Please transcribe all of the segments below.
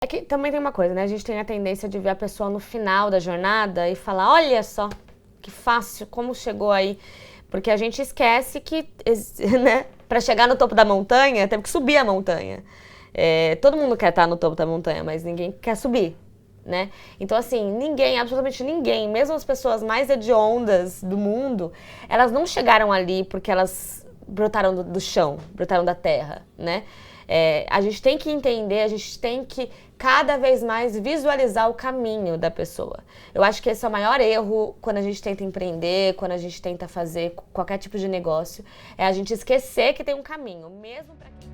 É que também tem uma coisa, né? A gente tem a tendência de ver a pessoa no final da jornada e falar, olha só, que fácil, como chegou aí. Porque a gente esquece que, né, para chegar no topo da montanha, teve que subir a montanha. Todo mundo quer estar no topo da montanha, mas ninguém quer subir, né? Então, assim, ninguém, absolutamente ninguém, mesmo as pessoas mais hediondas do mundo, elas não chegaram ali porque elas brotaram do chão, brotaram da terra, né? A gente tem que entender, a gente tem que cada vez mais visualizar o caminho da pessoa. Eu acho que esse é o maior erro quando a gente tenta empreender, quando a gente tenta fazer qualquer tipo de negócio, é a gente esquecer que tem um caminho, mesmo para quem...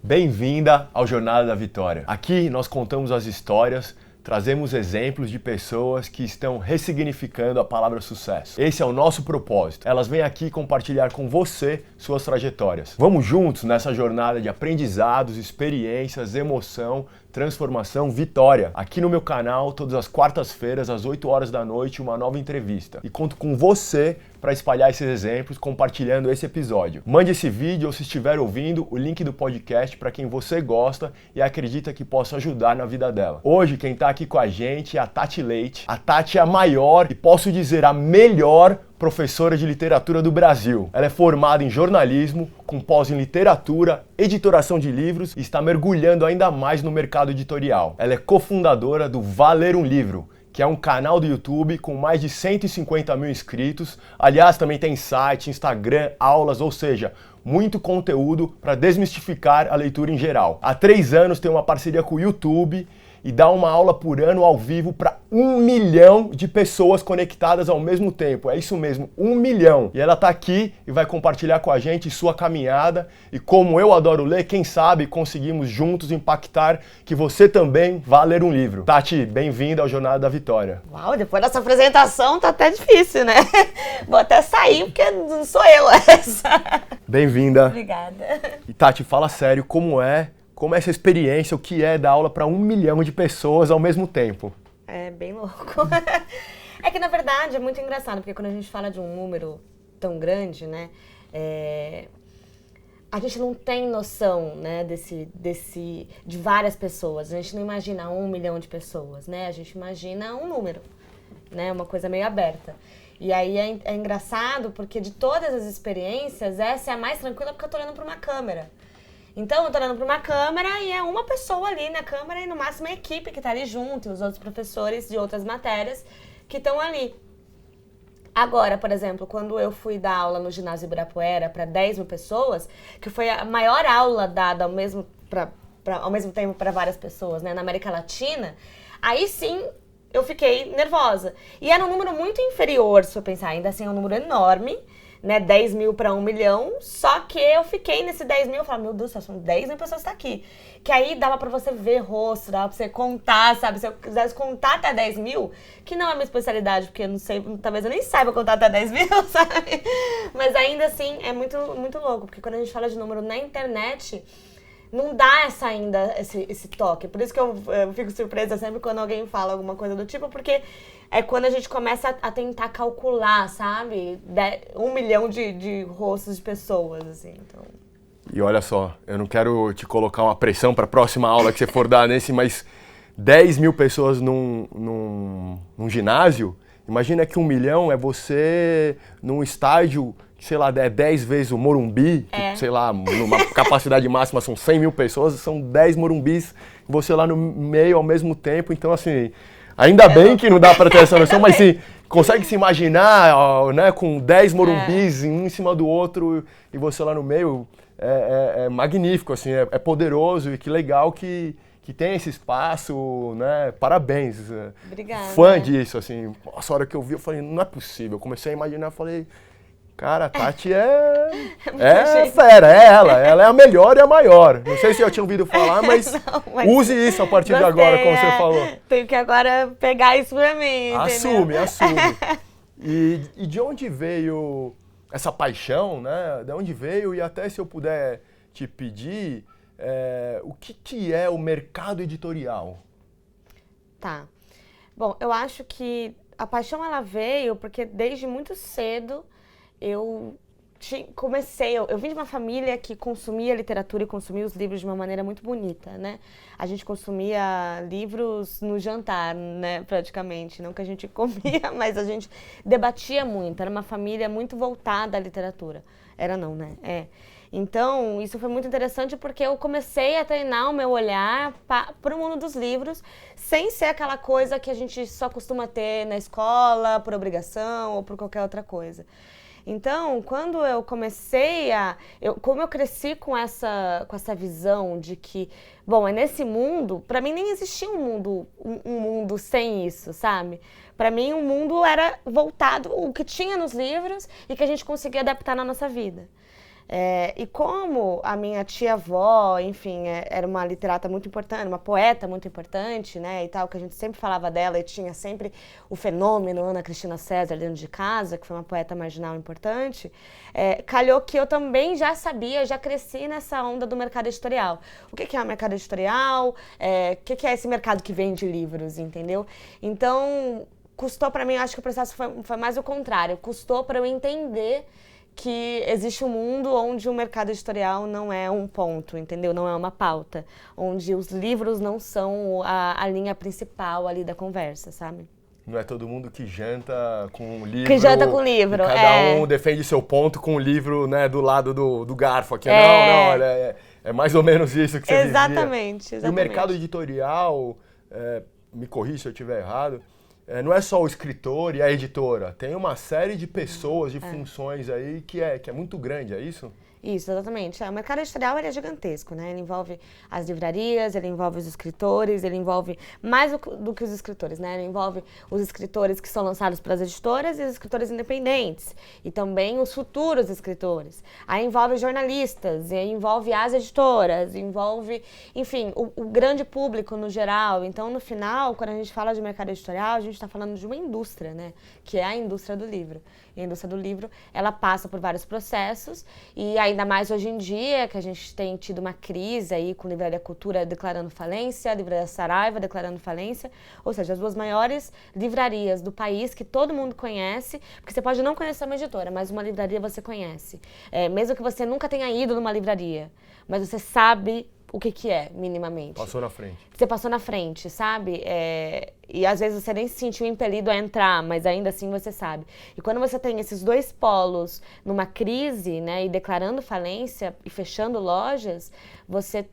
Bem-vinda ao Jornada da Vitória. Aqui nós contamos as histórias, trazemos exemplos de pessoas que estão ressignificando a palavra sucesso. Esse é o nosso propósito. Elas vêm aqui compartilhar com você suas trajetórias. Vamos juntos nessa jornada de aprendizados, experiências, emoção, transformação, vitória. Aqui no meu canal, todas as quartas-feiras, às 8 horas da noite, uma nova entrevista. E conto com você para espalhar esses exemplos, compartilhando esse episódio. Mande esse vídeo ou, se estiver ouvindo, o link do podcast para quem você gosta e acredita que possa ajudar na vida dela. Hoje, quem está aqui com a gente é a Tati Leite. A Tati é a maior e, posso dizer, a melhor professora de literatura do Brasil. Ela é formada em jornalismo, com pós em literatura, editoração de livros e está mergulhando ainda mais no mercado editorial. Ela é cofundadora do Valer um Livro, que é um canal do YouTube com mais de 150 mil inscritos. Aliás, também tem site, Instagram, aulas, ou seja, muito conteúdo para desmistificar a leitura em geral. Há 3 anos tem uma parceria com o YouTube e dá uma aula por ano ao vivo para 1 milhão de pessoas conectadas ao mesmo tempo. É isso mesmo, 1 milhão. E ela está aqui e vai compartilhar com a gente sua caminhada. E como eu adoro ler, quem sabe conseguimos juntos impactar que você também vá ler um livro. Tati, bem-vinda ao Jornada da Vitória. Uau, depois dessa apresentação tá até difícil, né? Vou até sair porque não sou eu essa. Bem-vinda. Obrigada. E Tati, fala sério, como é essa experiência, o que é dar aula para 1 milhão de pessoas ao mesmo tempo? É bem louco. É que, na verdade, é muito engraçado, porque quando a gente fala de um número tão grande, né, a gente não tem noção, né, de várias pessoas. A gente não imagina 1 milhão de pessoas, né? A gente imagina um número, né, uma coisa meio aberta. E aí é engraçado, porque de todas as experiências, essa é a mais tranquila, porque eu tô olhando para uma câmera. Então, eu tô olhando para uma câmera e é uma pessoa ali na câmera e no máximo a equipe que tá ali junto, e os outros professores de outras matérias que estão ali. Agora, por exemplo, quando eu fui dar aula no ginásio Ibirapuera para 10 mil pessoas, que foi a maior aula dada ao mesmo tempo para várias pessoas, né, na América Latina, aí sim eu fiquei nervosa. E era um número muito inferior, se eu pensar, ainda assim é um número enorme, né, 10 mil para 1 milhão, só que eu fiquei nesse 10 mil, eu falei, meu Deus do céu, são 10 mil pessoas que estão aqui. Que aí dava pra você ver rosto, dava pra você contar, sabe? Se eu quisesse contar até 10 mil, que não é a minha especialidade, porque eu não sei, talvez eu nem saiba contar até 10 mil, sabe? Mas ainda assim, é muito, muito louco, porque quando a gente fala de número na internet, não dá esse toque. Por isso que eu fico surpresa sempre quando alguém fala alguma coisa do tipo, porque é quando a gente começa a tentar calcular, sabe? 1 milhão de rostos de pessoas, assim, então... E olha só, eu não quero te colocar uma pressão para a próxima aula que você for dar nesse, mas 10 mil pessoas num ginásio, imagina que 1 milhão é você num estádio, sei lá, é 10 vezes o Morumbi, que, sei lá, numa capacidade máxima são 100 mil pessoas, são 10 Morumbis, você lá no meio ao mesmo tempo, então assim, ainda bem que não dá para ter essa noção, mas sim, consegue se imaginar, né, com 10 Morumbis um em cima do outro e você lá no meio, é magnífico, assim, é poderoso e que legal que tem esse espaço, né, parabéns. Obrigada. Fã disso, assim, nossa, a hora que eu vi eu falei, não é possível, eu comecei a imaginar, falei... Cara, a Tati é fera, ela é a melhor e a maior. Não sei se eu tinha ouvido falar, mas, mas use isso a partir de agora, como você falou. Tenho que agora pegar isso pra mim, assume. E de onde veio essa paixão, né? De onde veio, e até se eu puder te pedir, o que é o mercado editorial? Tá. Bom, eu acho que a paixão ela veio porque desde muito cedo eu eu vim de uma família que consumia literatura e consumia os livros de uma maneira muito bonita, né? A gente consumia livros no jantar, né, praticamente. Não que a gente comia, mas a gente debatia muito. Era uma família muito voltada à literatura. Era não, né? Então, isso foi muito interessante porque eu comecei a treinar o meu olhar para o mundo dos livros, sem ser aquela coisa que a gente só costuma ter na escola, por obrigação ou por qualquer outra coisa. Então, quando eu comecei como eu cresci com essa visão de que, bom, é nesse mundo, para mim nem existia um mundo sem isso, sabe? Para mim, o mundo era voltado, o que tinha nos livros e que a gente conseguia adaptar na nossa vida. E como a minha tia-avó, enfim, era uma literata muito importante, uma poeta muito importante, né, e tal, que a gente sempre falava dela e tinha sempre o fenômeno Ana Cristina César dentro de casa, que foi uma poeta marginal importante, calhou que eu também já sabia, já cresci nessa onda do mercado editorial. O que é o mercado editorial? O que é esse mercado que vende livros, entendeu? Então, custou para mim, acho que o processo foi mais o contrário, custou para eu entender que existe um mundo onde o mercado editorial não é um ponto, entendeu? Não é uma pauta. Onde os livros não são a linha principal ali da conversa, sabe? Não é todo mundo que janta com um livro. Que janta com livro, cada um defende seu ponto com o livro, né, do lado do garfo aqui. Não, é mais ou menos isso que você exatamente. E o mercado editorial, me corrija se eu estiver errado, não é só o escritor e a editora, tem uma série de pessoas, de funções aí que é muito grande, é isso? Isso, exatamente. O mercado editorial ele é gigantesco, né? Ele envolve as livrarias, ele envolve os escritores, ele envolve mais do que os escritores, né? Ele envolve os escritores que são lançados pelas editoras e os escritores independentes. E também os futuros escritores. Aí envolve jornalistas, e aí envolve as editoras, envolve, enfim, o grande público no geral. Então, no final, quando a gente fala de mercado editorial, a gente está falando de uma indústria, né? Que é a indústria do livro. E a indústria do livro, ela passa por vários processos e ainda mais hoje em dia, que a gente tem tido uma crise aí com a Livraria Cultura declarando falência, a Livraria Saraiva declarando falência, ou seja, as duas maiores livrarias do país que todo mundo conhece, porque você pode não conhecer uma editora, mas uma livraria você conhece. Mesmo que você nunca tenha ido numa livraria, mas você sabe o que é, minimamente. Passou na frente. Você passou na frente, sabe? E às vezes você nem se sentiu impelido a entrar, mas ainda assim você sabe. E quando você tem esses dois polos numa crise, né, e declarando falência e fechando lojas, você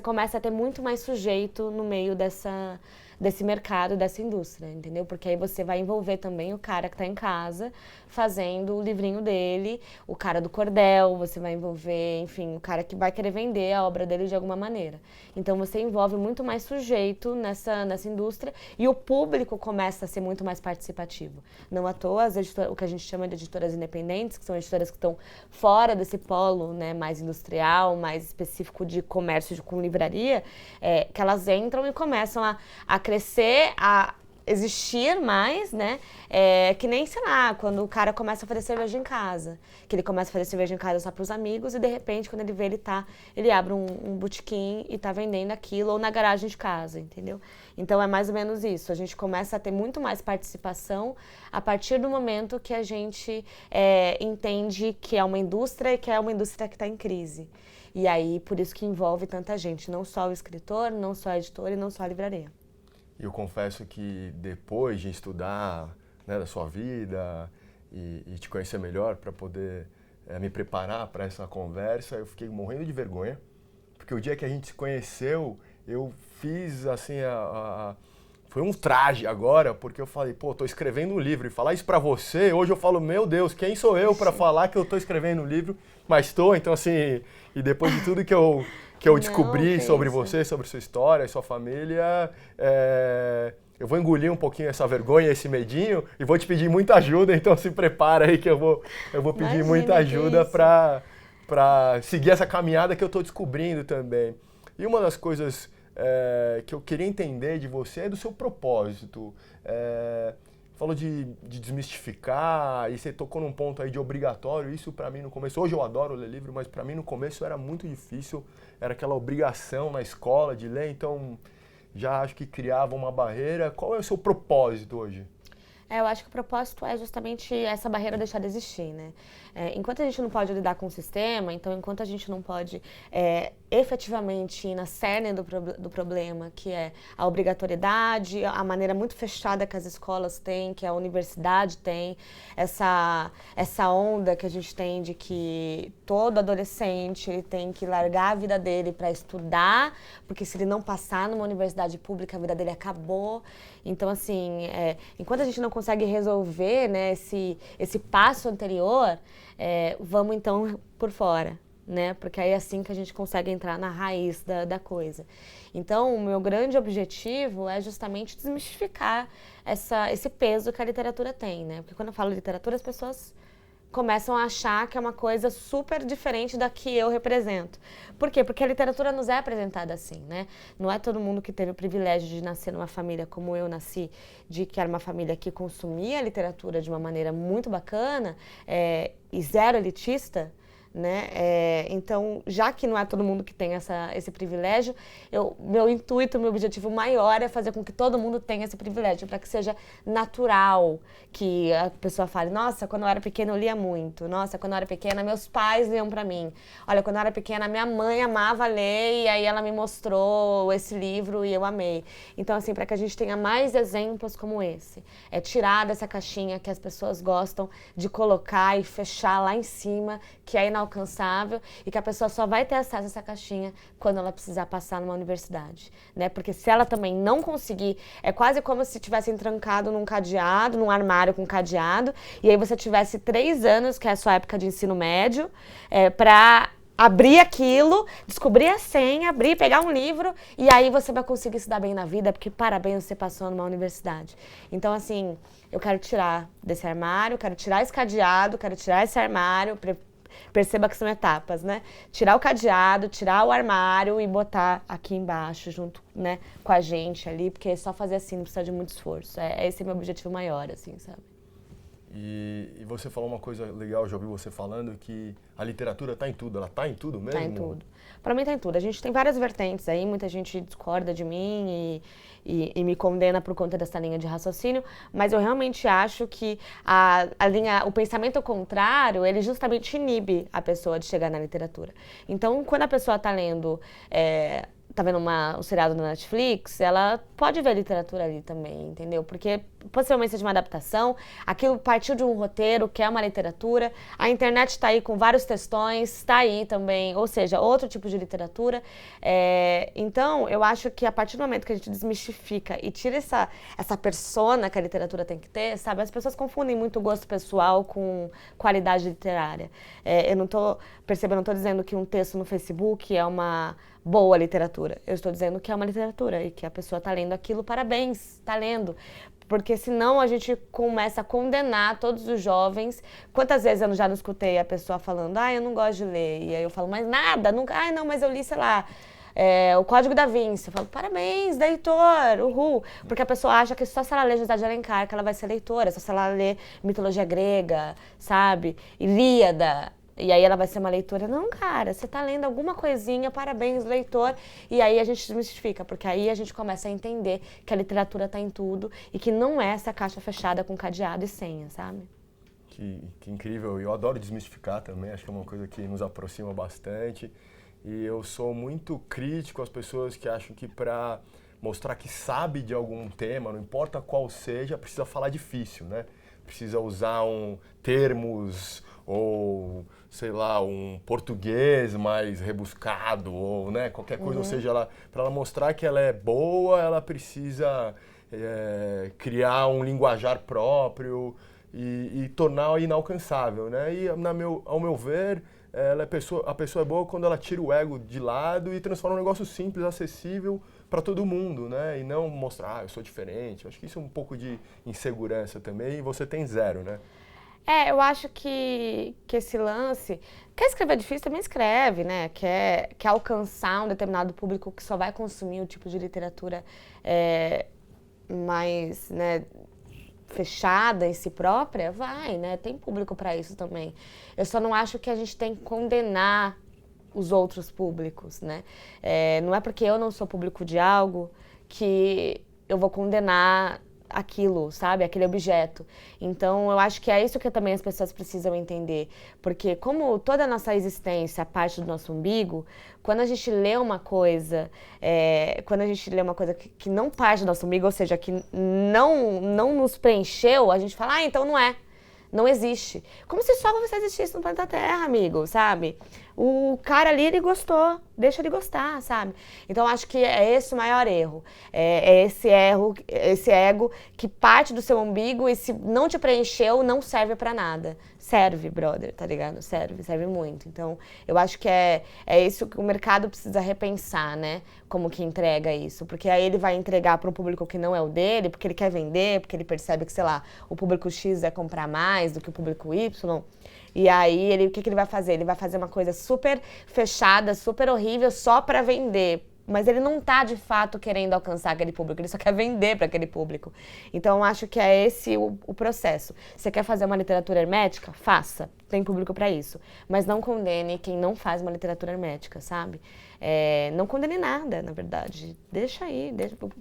começa a ter muito mais sujeito no meio desse mercado, dessa indústria, entendeu? Porque aí você vai envolver também o cara que está em casa fazendo o livrinho dele, o cara do cordel, você vai envolver, enfim, o cara que vai querer vender a obra dele de alguma maneira. Então você envolve muito mais sujeito nessa indústria e o público começa a ser muito mais participativo. Não à toa, o que a gente chama de editoras independentes, que são editoras que estão fora desse polo, né, mais industrial, mais específico de comércio com livraria, que elas entram e começam a crescer, a existir mais, né? Que nem, sei lá, quando o cara começa a fazer cerveja em casa. Que ele começa a fazer cerveja em casa só para os amigos e, de repente, quando ele vê, ele abre um botequim e tá vendendo aquilo, ou na garagem de casa, entendeu? Então, é mais ou menos isso. A gente começa a ter muito mais participação a partir do momento que a gente entende que é uma indústria e que é uma indústria que está em crise. E aí, por isso que envolve tanta gente, não só o escritor, não só a editora e não só a livraria. Eu confesso que depois de estudar, né, da sua vida e te conhecer melhor para poder me preparar para essa conversa, eu fiquei morrendo de vergonha, porque o dia que a gente se conheceu, eu fiz assim, foi um traje agora, porque eu falei, pô, tô escrevendo um livro, e falar isso para você, hoje eu falo, meu Deus, quem sou eu para falar que eu tô escrevendo um livro, mas tô, então assim, e depois de tudo que eu descobri sobre você, sobre sua história, sua família, eu vou engolir um pouquinho essa vergonha, esse medinho, e vou te pedir muita ajuda, então se prepara aí que eu vou pedir muita ajuda para seguir essa caminhada que eu estou descobrindo também. E uma das coisas que eu queria entender de você é do seu propósito. Falou de desmistificar, e você tocou num ponto aí de obrigatório, isso para mim no começo, hoje eu adoro ler livro, mas para mim no começo era muito difícil, era aquela obrigação na escola de ler, então já acho que criava uma barreira. Qual é o seu propósito hoje? Eu acho que o propósito é justamente essa barreira deixar de existir, né? Enquanto a gente não pode lidar com o sistema, então enquanto a gente não pode efetivamente ir na cerne do problema, que é a obrigatoriedade, a maneira muito fechada que as escolas têm, que a universidade tem, essa onda que a gente tem de que todo adolescente tem que largar a vida dele para estudar, porque se ele não passar numa universidade pública, a vida dele acabou. Então, assim, enquanto a gente não consegue resolver, né, esse passo anterior, vamos então por fora, né? Porque aí é assim que a gente consegue entrar na raiz da coisa. Então, o meu grande objetivo é justamente desmistificar esse peso que a literatura tem, né? Porque quando eu falo literatura, as pessoas começam a achar que é uma coisa super diferente da que eu represento. Por quê? Porque a literatura nos é apresentada assim, né? Não é todo mundo que teve o privilégio de nascer numa família como eu nasci, de que era uma família que consumia a literatura de uma maneira muito bacana e zero elitista, né? Então, já que não é todo mundo que tem esse privilégio, meu intuito, meu objetivo maior é fazer com que todo mundo tenha esse privilégio, para que seja natural, que a pessoa fale, nossa, quando eu era pequena eu lia muito, nossa, quando eu era pequena meus pais liam para mim, olha, quando eu era pequena minha mãe amava ler e aí ela me mostrou esse livro e eu amei. Então, assim, para que a gente tenha mais exemplos como esse, tirar dessa caixinha que as pessoas gostam de colocar e fechar lá em cima, que é inalcançável e que a pessoa só vai ter acesso a essa caixinha quando ela precisar passar numa universidade, né? Porque se ela também não conseguir, é quase como se tivesse trancado num cadeado, num armário com cadeado, e aí você tivesse 3 anos, que é a sua época de ensino médio, para abrir aquilo, descobrir a senha, abrir, pegar um livro, e aí você vai conseguir se dar bem na vida, porque parabéns, você passou numa universidade. Então, assim, eu quero tirar desse armário, quero tirar esse cadeado, quero tirar esse armário, perceba que são etapas, né? Tirar o cadeado, tirar o armário e botar aqui embaixo, junto, né, com a gente ali, porque só fazer assim não precisa de muito esforço. Esse é meu objetivo maior, assim, sabe? E você falou uma coisa legal, já ouvi você falando, que a literatura está em tudo. Ela está em tudo mesmo? Está em tudo. Para mim está em tudo. A gente tem várias vertentes aí, muita gente discorda de mim e me condena por conta dessa linha de raciocínio, mas eu realmente acho que o pensamento contrário, ele justamente inibe a pessoa de chegar na literatura. Então, quando a pessoa está lendo... tá vendo um seriado na Netflix, ela pode ver literatura ali também, entendeu? Porque possivelmente seja uma adaptação, aquilo partiu de um roteiro, que é uma literatura, a internet está aí com vários textões, está aí também, ou seja, outro tipo de literatura. Então, eu acho que a partir do momento que a gente desmistifica e tira essa persona que a literatura tem que ter, sabe? As pessoas confundem muito gosto pessoal com qualidade literária. Eu não estou percebendo, não estou dizendo que um texto no Facebook é uma boa literatura. Eu estou dizendo que é uma literatura e que a pessoa está lendo aquilo, parabéns, está lendo. Porque senão a gente começa a condenar todos os jovens. Quantas vezes eu já não escutei a pessoa falando, eu não gosto de ler. E aí eu falo, mas nada, nunca, não, mas eu li, sei lá, o Código da Vinci. Eu falo, parabéns, leitor, uhul. Porque a pessoa acha que só se ela ler José de Alencar que ela vai ser leitora, só se ela ler mitologia grega, sabe? Ilíada. E aí ela vai ser uma leitora. Não, cara, você tá lendo alguma coisinha, parabéns, leitor. E aí a gente desmistifica, porque aí a gente começa a entender que a literatura tá em tudo e que não é essa caixa fechada com cadeado e senha, sabe? Que incrível. Eu adoro desmistificar também, acho que é uma coisa que nos aproxima bastante. E eu sou muito crítico às pessoas que acham que para mostrar que sabe de algum tema, não importa qual seja, precisa falar difícil, né? Precisa usar termos ou, sei lá, um português mais rebuscado, ou né, qualquer coisa, ou seja, para ela mostrar que ela é boa, ela precisa criar um linguajar próprio e tornar inalcançável, né? E ao meu ver, a pessoa é boa quando ela tira o ego de lado e transforma um negócio simples, acessível para todo mundo, né? E não mostrar, eu sou diferente. Eu acho que isso é um pouco de insegurança também, e você tem zero, né? Eu acho que esse lance... Quer escrever difícil, também escreve, né? Quer alcançar um determinado público que só vai consumir o tipo de literatura mais, né, fechada em si própria, vai, né? Tem público para isso também. Eu só não acho que a gente tem que condenar os outros públicos, né? Não é porque eu não sou público de algo que eu vou condenar aquilo, sabe? Aquele objeto. Então, eu acho que é isso que também as pessoas precisam entender. Porque como toda a nossa existência é parte do nosso umbigo, quando a gente lê uma coisa, que não parte do nosso umbigo, ou seja, que não nos preencheu, a gente fala, então não é. Não existe. Como se só você existisse no planeta Terra, amigo, sabe? O cara ali, ele gostou. Deixa ele gostar, sabe? Então, acho que é esse o maior erro. É esse ego que parte do seu umbigo e se não te preencheu, não serve pra nada. Serve, brother, tá ligado? Serve muito. Então, eu acho que é isso que o mercado precisa repensar, né? Como que entrega isso. Porque aí ele vai entregar para um público que não é o dele, porque ele quer vender, porque ele percebe que, sei lá, o público X vai comprar mais do que o público Y. E aí, o que ele vai fazer? Ele vai fazer uma coisa super fechada, super horrível, só para vender. Mas ele não tá, de fato, querendo alcançar aquele público. Ele só quer vender para aquele público. Então, eu acho que é esse o processo. Você quer fazer uma literatura hermética? Faça. Tem público para isso. Mas não condene quem não faz uma literatura hermética, sabe? Não condene nada, na verdade. Deixa aí.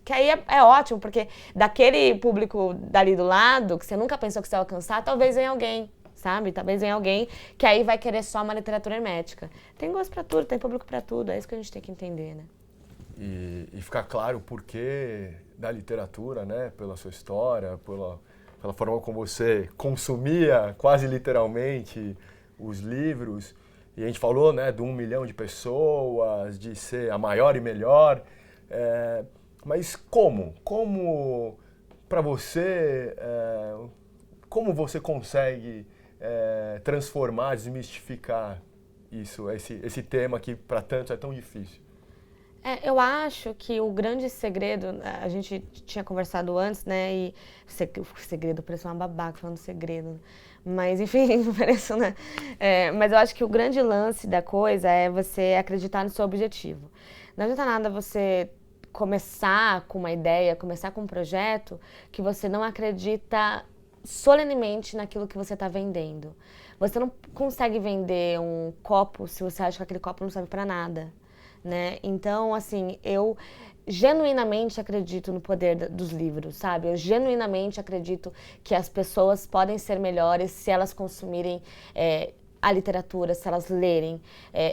Que aí é ótimo, porque daquele público dali do lado, que você nunca pensou que você ia alcançar, talvez venha alguém. Sabe? Talvez venha alguém que aí vai querer só uma literatura hermética. Tem gosto pra tudo, tem público pra tudo, é isso que a gente tem que entender, né? E ficar claro o porquê da literatura, né? Pela sua história, pela forma como você consumia quase literalmente os livros. E a gente falou, né, de 1 milhão de pessoas, de ser a maior e melhor. Mas como? Como para você, como você consegue transformar, desmistificar isso, esse tema que para tantos é tão difícil? Eu acho que o grande segredo, a gente tinha conversado antes, né, e o segredo, parece uma babaca falando segredo, mas enfim, parece, né, mas eu acho que o grande lance da coisa é você acreditar no seu objetivo. Não adianta nada você começar com uma ideia, começar com um projeto que você não acredita solenemente naquilo que você está vendendo. Você não consegue vender um copo se você acha que aquele copo não serve para nada, né? Então, assim, eu genuinamente acredito no poder dos livros, sabe? Eu genuinamente acredito que as pessoas podem ser melhores se elas consumirem a literatura, se elas lerem.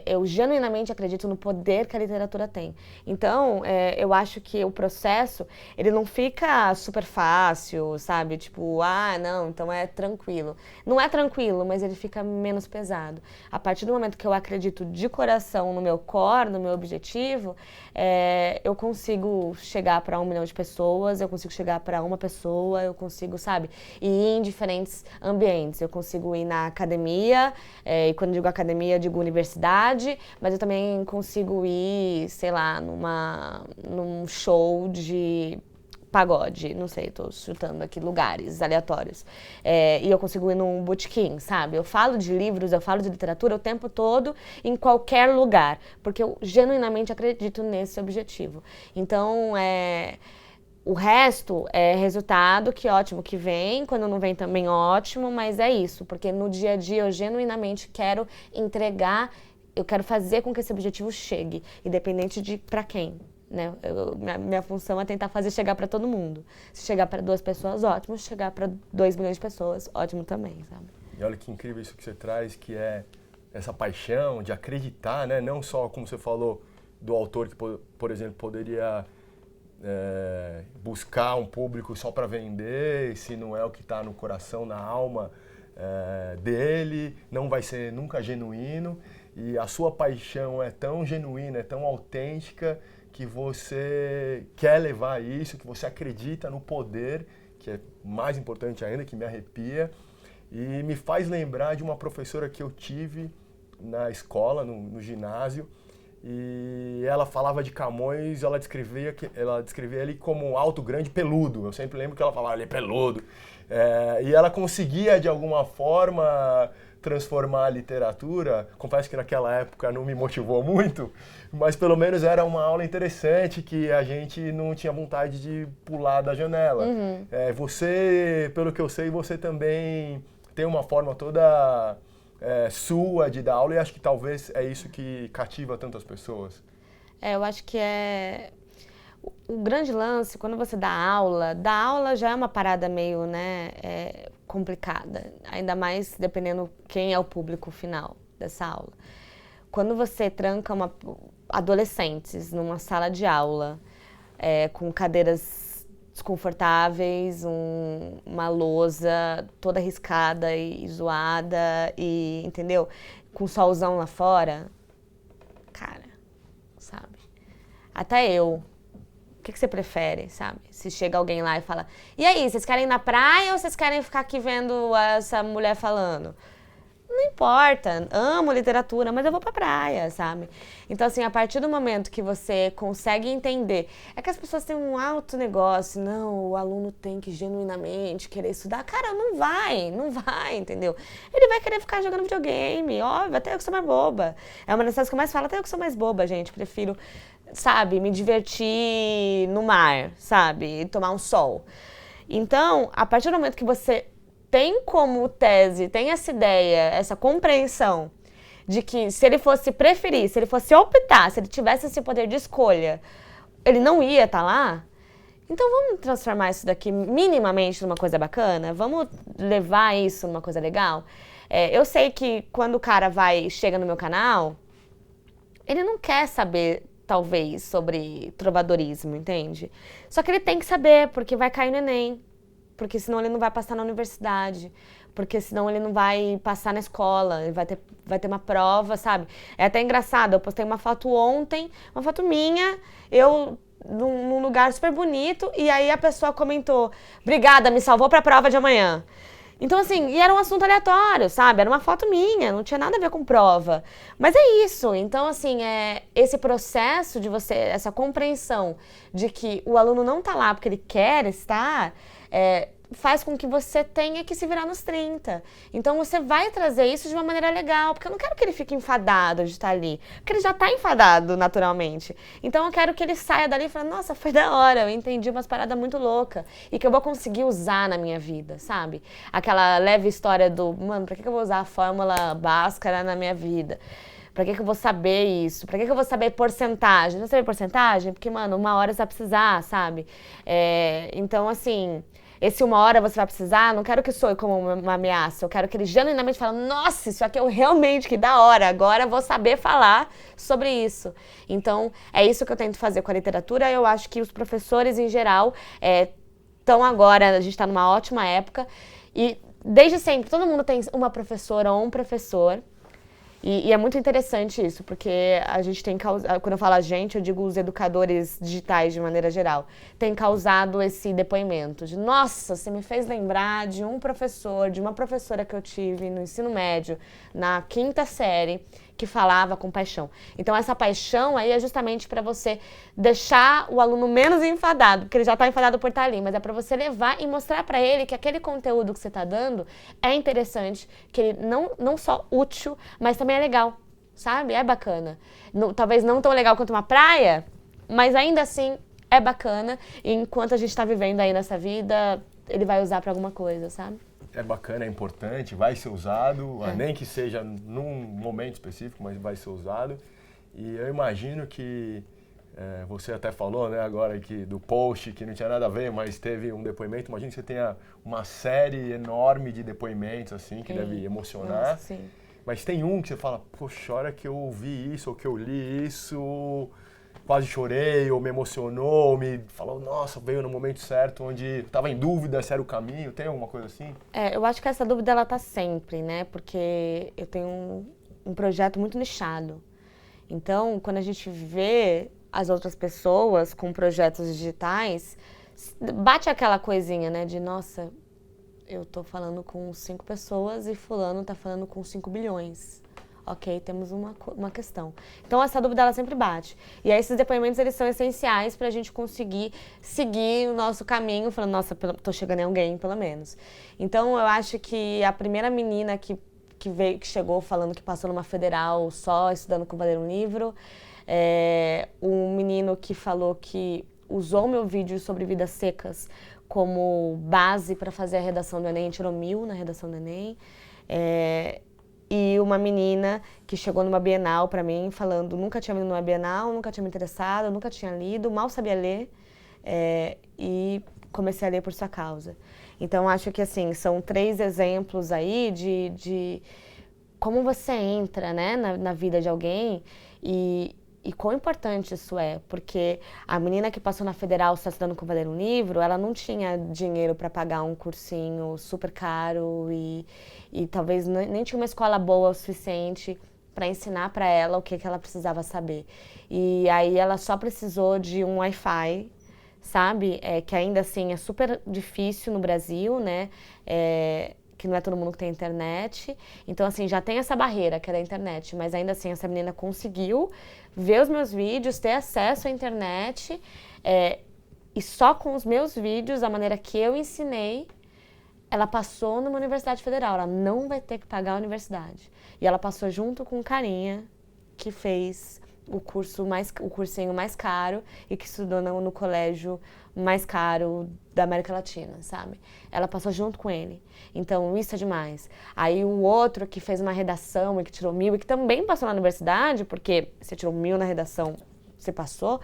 Eu genuinamente acredito no poder que a literatura tem. Então, eu acho que o processo, ele não fica super fácil, sabe? Tipo, não, então é tranquilo. Não é tranquilo, mas ele fica menos pesado. A partir do momento que eu acredito de coração no meu core, no meu objetivo, eu consigo chegar para 1 milhão de pessoas, eu consigo chegar para uma pessoa, eu consigo, sabe? Ir em diferentes ambientes. Eu consigo ir na academia, e quando eu digo academia, eu digo universidade, mas eu também consigo ir, sei lá, num show de pagode, não sei, tô chutando aqui lugares aleatórios. E eu consigo ir num botequim, sabe? Eu falo de livros, eu falo de literatura o tempo todo, em qualquer lugar, porque eu genuinamente acredito nesse objetivo. Então, o resto é resultado, que ótimo que vem, quando não vem também ótimo, mas é isso, porque no dia a dia eu genuinamente quero entregar, eu quero fazer com que esse objetivo chegue, independente de para quem, né? Minha função é tentar fazer chegar para todo mundo. Se chegar para 2 pessoas, ótimo, se chegar para 2 milhões de pessoas, ótimo também, sabe? E olha que incrível isso que você traz, que é essa paixão de acreditar, né? Não só, como você falou, do autor que, por exemplo, poderia buscar um público só para vender, se não é o que está no coração, na alma dele, não vai ser nunca genuíno. E a sua paixão é tão genuína, é tão autêntica, que você quer levar isso, que você acredita no poder, que é mais importante ainda, que me arrepia. E me faz lembrar de uma professora que eu tive na escola, no ginásio, e ela falava de Camões, ela descrevia ele como alto, grande, peludo. Eu sempre lembro que ela falava, ele é peludo. E ela conseguia, de alguma forma, transformar a literatura. Confesso que naquela época não me motivou muito, mas pelo menos era uma aula interessante que a gente não tinha vontade de pular da janela. Uhum. Você, pelo que eu sei, você também tem uma forma toda sua de dar aula, e acho que talvez é isso que cativa tantas pessoas. Eu acho que O grande lance, quando você dá aula já é uma parada meio, né, complicada. Ainda mais dependendo quem é o público final dessa aula. Quando você tranca adolescentes numa sala de aula, com cadeiras desconfortáveis, uma lousa toda riscada e zoada, entendeu? Com solzão lá fora, cara, sabe? Até eu. O que você prefere, sabe? Se chega alguém lá e fala, e aí, vocês querem ir na praia ou vocês querem ficar aqui vendo essa mulher falando? Não importa, amo literatura, mas eu vou pra praia, sabe? Então, assim, a partir do momento que você consegue entender, é que as pessoas têm um alto negócio, não, o aluno tem que genuinamente querer estudar. Cara, não vai, entendeu? Ele vai querer ficar jogando videogame, óbvio, até eu que sou mais boba. É uma das coisas que eu mais falo, até eu que sou mais boba, gente, prefiro, sabe, me divertir no mar, sabe, e tomar um sol. Então, a partir do momento que você tem como tese, tem essa ideia, essa compreensão de que se ele fosse preferir, se ele fosse optar, se ele tivesse esse poder de escolha, ele não ia estar lá, então vamos transformar isso daqui minimamente numa coisa bacana? Vamos levar isso numa coisa legal? Eu sei que quando o cara chega no meu canal, ele não quer saber, talvez, sobre trovadorismo, entende? Só que ele tem que saber, porque vai cair no Enem. Porque senão ele não vai passar na universidade, porque senão ele não vai passar na escola, ele vai ter uma prova, sabe? É até engraçado, eu postei uma foto ontem, uma foto minha, eu num lugar super bonito, e aí a pessoa comentou, obrigada, me salvou pra prova de amanhã. Então, assim, e era um assunto aleatório, sabe? Era uma foto minha, não tinha nada a ver com prova. Mas é isso. Então, assim, esse processo de você, essa compreensão de que o aluno não tá lá porque ele quer estar, faz com que você tenha que se virar nos 30. Então, você vai trazer isso de uma maneira legal, porque eu não quero que ele fique enfadado de estar ali, porque ele já tá enfadado naturalmente. Então, eu quero que ele saia dali e fale, nossa, foi da hora, eu entendi umas paradas muito loucas e que eu vou conseguir usar na minha vida, sabe? Aquela leve história do, mano, pra que eu vou usar a fórmula Bhaskara na minha vida? Pra que eu vou saber isso? Pra que eu vou saber porcentagem? Não saber porcentagem? Porque, mano, uma hora você vai precisar, sabe? Então, assim, esse uma hora você vai precisar, não quero que soe como uma ameaça. Eu quero que ele genuinamente fale, nossa, isso aqui eu realmente, que da hora. Agora eu vou saber falar sobre isso. Então, é isso que eu tento fazer com a literatura. Eu acho que os professores, em geral, estão agora, a gente está numa ótima época. E, desde sempre, todo mundo tem uma professora ou um professor. E é muito interessante isso, porque a gente tem causado, quando eu falo a gente, eu digo os educadores digitais de maneira geral, tem causado esse depoimento de, nossa, você me fez lembrar de um professor, de uma professora que eu tive no ensino médio, na 5ª série, que falava com paixão. Então, essa paixão aí é justamente para você deixar o aluno menos enfadado, porque ele já está enfadado por estar ali, mas é para você levar e mostrar para ele que aquele conteúdo que você está dando é interessante, que ele não só útil, mas também é legal, sabe? É bacana. Talvez não tão legal quanto uma praia, mas ainda assim é bacana. E enquanto a gente está vivendo aí nessa vida, ele vai usar para alguma coisa, sabe? É bacana, é importante, vai ser usado, nem que seja num momento específico, mas vai ser usado. E eu imagino que, você até falou, né, agora aqui do post, que não tinha nada a ver, mas teve um depoimento. Imagino que você tenha uma série enorme de depoimentos, assim, que deve emocionar. Nossa, sim. Mas tem um que você fala, poxa, a hora que eu ouvi isso, ou que eu li isso, quase chorei, ou me emocionou, ou me falou, nossa, veio no momento certo, onde estava em dúvida se era o caminho. Tem alguma coisa assim? Eu acho que essa dúvida, ela tá sempre, né? Porque eu tenho um projeto muito nichado. Então, quando a gente vê as outras pessoas com projetos digitais, bate aquela coisinha, né? De, nossa, eu tô falando com 5 pessoas e fulano tá falando com 5 bilhões. Ok, temos uma questão. Então, essa dúvida, ela sempre bate. E aí, esses depoimentos, eles são essenciais para a gente conseguir seguir o nosso caminho, falando, nossa, tô chegando em alguém, pelo menos. Então, eu acho que a primeira menina que chegou falando que passou numa federal só estudando com valer um livro, um menino que falou que usou meu vídeo sobre vidas secas como base para fazer a redação do Enem, tirou 1000 na redação do Enem, e uma menina que chegou numa Bienal pra mim falando, nunca tinha ido numa Bienal, nunca tinha me interessado, nunca tinha lido, mal sabia ler, e comecei a ler por sua causa. Então, acho que assim, são 3 exemplos aí de como você entra, né, na vida de alguém e quão importante isso é, porque a menina que passou na Federal só estudando como ler um livro, ela não tinha dinheiro para pagar um cursinho super caro e talvez nem tinha uma escola boa o suficiente para ensinar para ela o que ela precisava saber. E aí ela só precisou de um Wi-Fi, sabe? Que ainda assim é super difícil no Brasil, né? Que não é todo mundo que tem internet. Então, assim, já tem essa barreira que é da internet, mas ainda assim essa menina conseguiu ver os meus vídeos, ter acesso à internet, e só com os meus vídeos, da maneira que eu ensinei, ela passou numa universidade federal. Ela não vai ter que pagar a universidade. E ela passou junto com um carinha que fez o cursinho mais caro e que estudou no colégio mais caro da América Latina, sabe? Ela passou junto com ele. Então, isso é demais. Aí o outro que fez uma redação e que tirou 1000 e que também passou na universidade, porque você tirou 1000 na redação, você passou,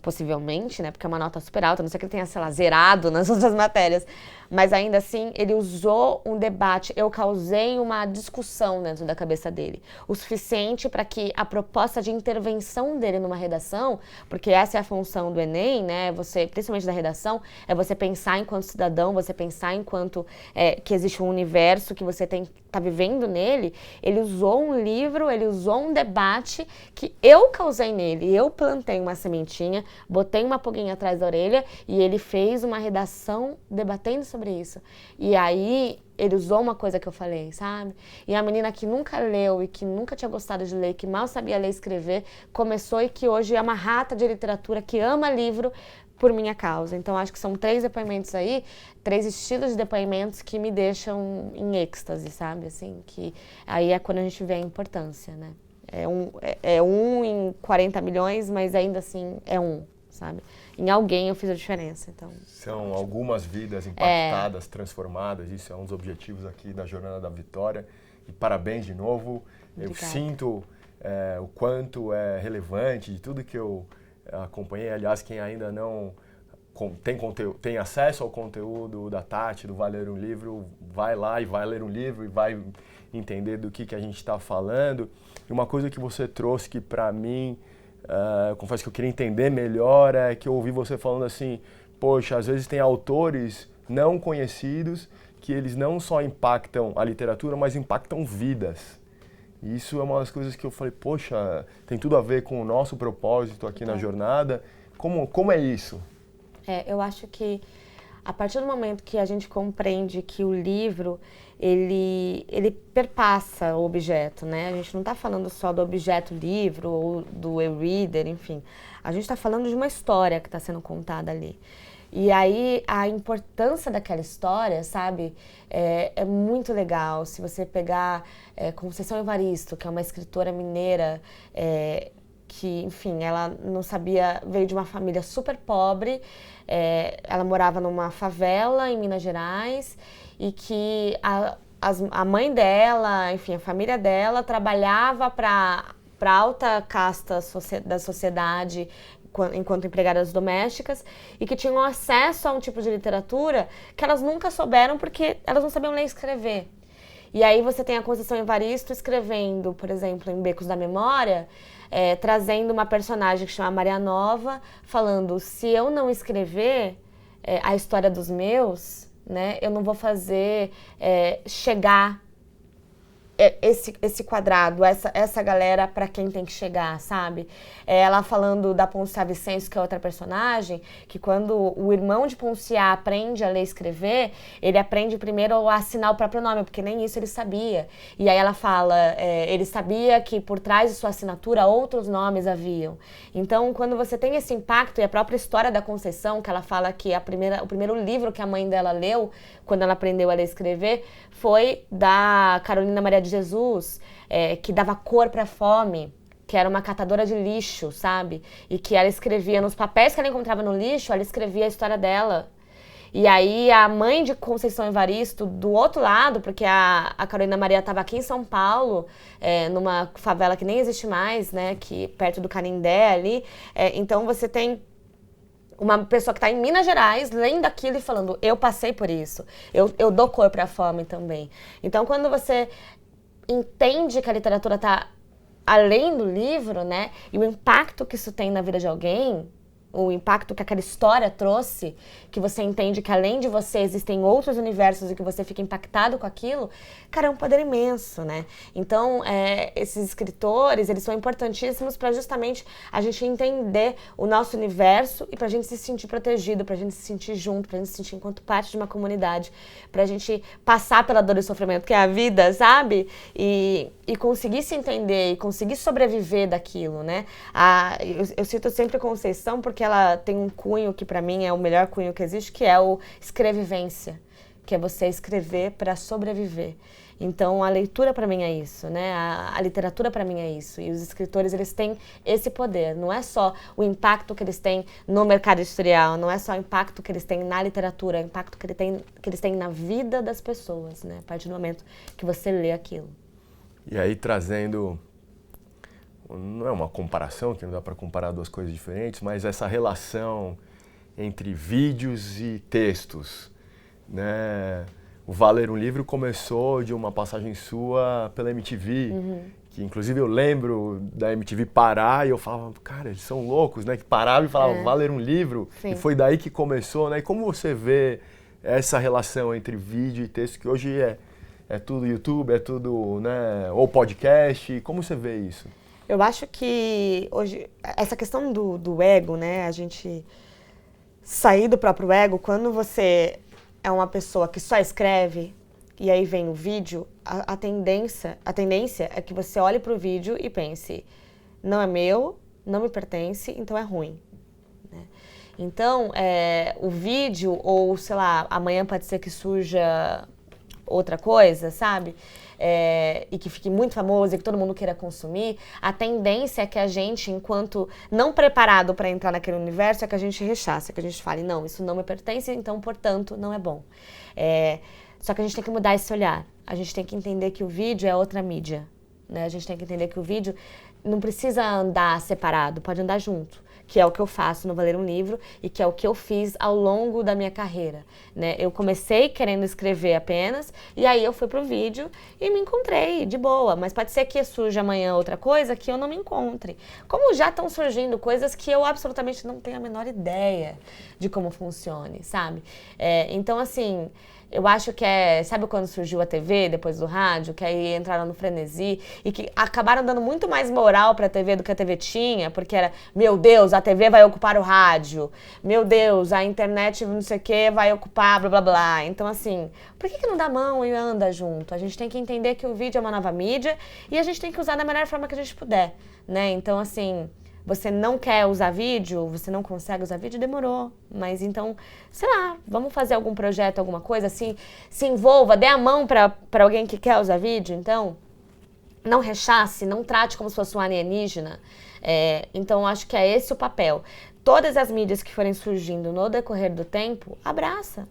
possivelmente, né? Porque é uma nota super alta, a não sei que ele tenha, sei lá, zerado nas outras matérias. Mas ainda assim, ele usou um debate, eu causei uma discussão dentro da cabeça dele. O suficiente para que a proposta de intervenção dele numa redação, porque essa é a função do Enem, né? Você, principalmente da redação, é você pensar enquanto cidadão, você pensar enquanto que existe um universo que você tá vivendo nele. Ele usou um livro, ele usou um debate que eu causei nele. Eu plantei uma sementinha, botei uma pulguinha atrás da orelha e ele fez uma redação debatendo sobre isso. E aí ele usou uma coisa que eu falei, sabe? E a menina que nunca leu e que nunca tinha gostado de ler, que mal sabia ler e escrever, começou e que hoje é uma rata de literatura, que ama livro por minha causa. Então acho que são 3 depoimentos aí, 3 estilos de depoimentos que me deixam em êxtase, sabe? Assim, que aí é quando a gente vê a importância, né? É um em 40 milhões, mas ainda assim é um, sabe? Em alguém eu fiz a diferença, então... São algumas vidas impactadas, transformadas, isso é um dos objetivos aqui da Jornada da Vitória. E parabéns de novo. Obrigada. Eu sinto o quanto é relevante de tudo que eu acompanhei. Aliás, quem ainda não tem acesso ao conteúdo da Tati, do Vai Ler um Livro, vai lá e vai ler um livro e vai entender do que a gente está falando. E uma coisa que você trouxe que para mim... eu confesso que eu queria entender melhor, que eu ouvi você falando assim, poxa, às vezes tem autores não conhecidos que eles não só impactam a literatura, mas impactam vidas. E isso é uma das coisas que eu falei, poxa, tem tudo a ver com o nosso propósito aqui na jornada. Como é isso? Eu acho que a partir do momento que a gente compreende que o livro, ele perpassa o objeto, né? A gente não está falando só do objeto livro ou do e-reader, enfim. A gente está falando de uma história que está sendo contada ali. E aí, a importância daquela história, sabe, é muito legal. Se você pegar Conceição Evaristo, que é uma escritora mineira, que, enfim, ela não sabia, veio de uma família super pobre, ela morava numa favela em Minas Gerais e que a mãe dela, enfim, a família dela trabalhava para alta casta da sociedade enquanto empregadas domésticas e que tinham acesso a um tipo de literatura que elas nunca souberam porque elas não sabiam ler e escrever. E aí você tem a Conceição Evaristo escrevendo, por exemplo, em Becos da Memória, trazendo uma personagem que chama Maria Nova, falando, se eu não escrever a história dos meus, né, eu não vou fazer chegar esse quadrado, essa galera para quem tem que chegar, sabe? Ela falando da Ponciá Vicêncio, que é outra personagem, que quando o irmão de Ponciá aprende a ler e escrever, ele aprende primeiro a assinar o próprio nome, porque nem isso ele sabia. E aí ela fala, ele sabia que por trás de sua assinatura outros nomes haviam. Então, quando você tem esse impacto, e a própria história da Conceição, que ela fala que o primeiro livro que a mãe dela leu, quando ela aprendeu a ler e escrever, foi da Carolina Maria de Jesus, que dava cor para a fome, que era uma catadora de lixo, sabe? E que ela escrevia nos papéis que ela encontrava no lixo, ela escrevia a história dela. E aí a mãe de Conceição Evaristo, do outro lado, porque a Carolina Maria estava aqui em São Paulo, numa favela que nem existe mais, né, que perto do Canindé ali. Então você tem uma pessoa que está em Minas Gerais, lendo aquilo e falando, eu passei por isso, eu dou cor para a fome também. Então quando você entende que a literatura está além do livro, né, e o impacto que isso tem na vida de alguém, o impacto que aquela história trouxe, que você entende que além de você existem outros universos e que você fica impactado com aquilo, cara, é um poder imenso, né? Então, esses escritores, eles são importantíssimos para justamente a gente entender o nosso universo e pra gente se sentir protegido, pra gente se sentir junto, pra gente se sentir enquanto parte de uma comunidade, pra gente passar pela dor e sofrimento que é a vida, sabe? E conseguir se entender e conseguir sobreviver daquilo, né? Eu cito sempre Conceição porque ela tem um cunho que pra mim é o melhor cunho que existe, que é o escrevivência, que é você escrever para sobreviver. Então a leitura pra mim é isso, né? A literatura pra mim é isso. E os escritores, eles têm esse poder. Não é só o impacto que eles têm no mercado editorial, não é só o impacto que eles têm na literatura, é o impacto que eles têm na vida das pessoas, né? A partir do momento que você lê aquilo. E aí trazendo, não é uma comparação, que não dá para comparar duas coisas diferentes, mas essa relação entre vídeos e textos, né? O Valer um Livro começou de uma passagem sua pela MTV, que inclusive eu lembro da MTV parar e eu falava, cara, eles são loucos, né? Que parava e falava, Valer um Livro, Sim. E foi daí que começou, né? E como você vê essa relação entre vídeo e texto, que hoje é tudo YouTube, é tudo, né, ou podcast, como você vê isso? Eu acho que hoje, essa questão do ego, né, a gente sair do próprio ego, quando você é uma pessoa que só escreve e aí vem o vídeo, a tendência é que você olhe para o vídeo e pense, não é meu, não me pertence, então é ruim. Né? Então, o vídeo, ou sei lá, amanhã pode ser que surja outra coisa, sabe? E que fique muito famoso e que todo mundo queira consumir, a tendência é que a gente, enquanto não preparado para entrar naquele universo, é que a gente rechace, é que a gente fale, não, isso não me pertence, então, portanto, não é bom. Só que a gente tem que mudar esse olhar. A gente tem que entender que o vídeo é outra mídia. Né? A gente tem que entender que o vídeo não precisa andar separado, pode andar junto. Que é o que eu faço no Valer um Livro e que é o que eu fiz ao longo da minha carreira, né? Eu comecei querendo escrever apenas e aí eu fui pro vídeo e me encontrei de boa, mas pode ser que surja amanhã outra coisa que eu não me encontre. Como já estão surgindo coisas que eu absolutamente não tenho a menor ideia de como funcione, sabe? Então, assim, eu acho que sabe quando surgiu a TV depois do rádio, que aí entraram no frenesi e que acabaram dando muito mais moral pra TV do que a TV tinha, porque era, meu Deus, a TV vai ocupar o rádio, meu Deus, a internet não sei o que vai ocupar blá blá blá. Então, assim, por que não dá mão e anda junto? A gente tem que entender que o vídeo é uma nova mídia e a gente tem que usar da melhor forma que a gente puder, né? Então, assim, você não quer usar vídeo, você não consegue usar vídeo, demorou. Mas então, sei lá, vamos fazer algum projeto, alguma coisa assim, se envolva, dê a mão pra alguém que quer usar vídeo, então, não rechace, não trate como se fosse um alienígena. Então, acho que é esse o papel. Todas as mídias que forem surgindo no decorrer do tempo, abraça,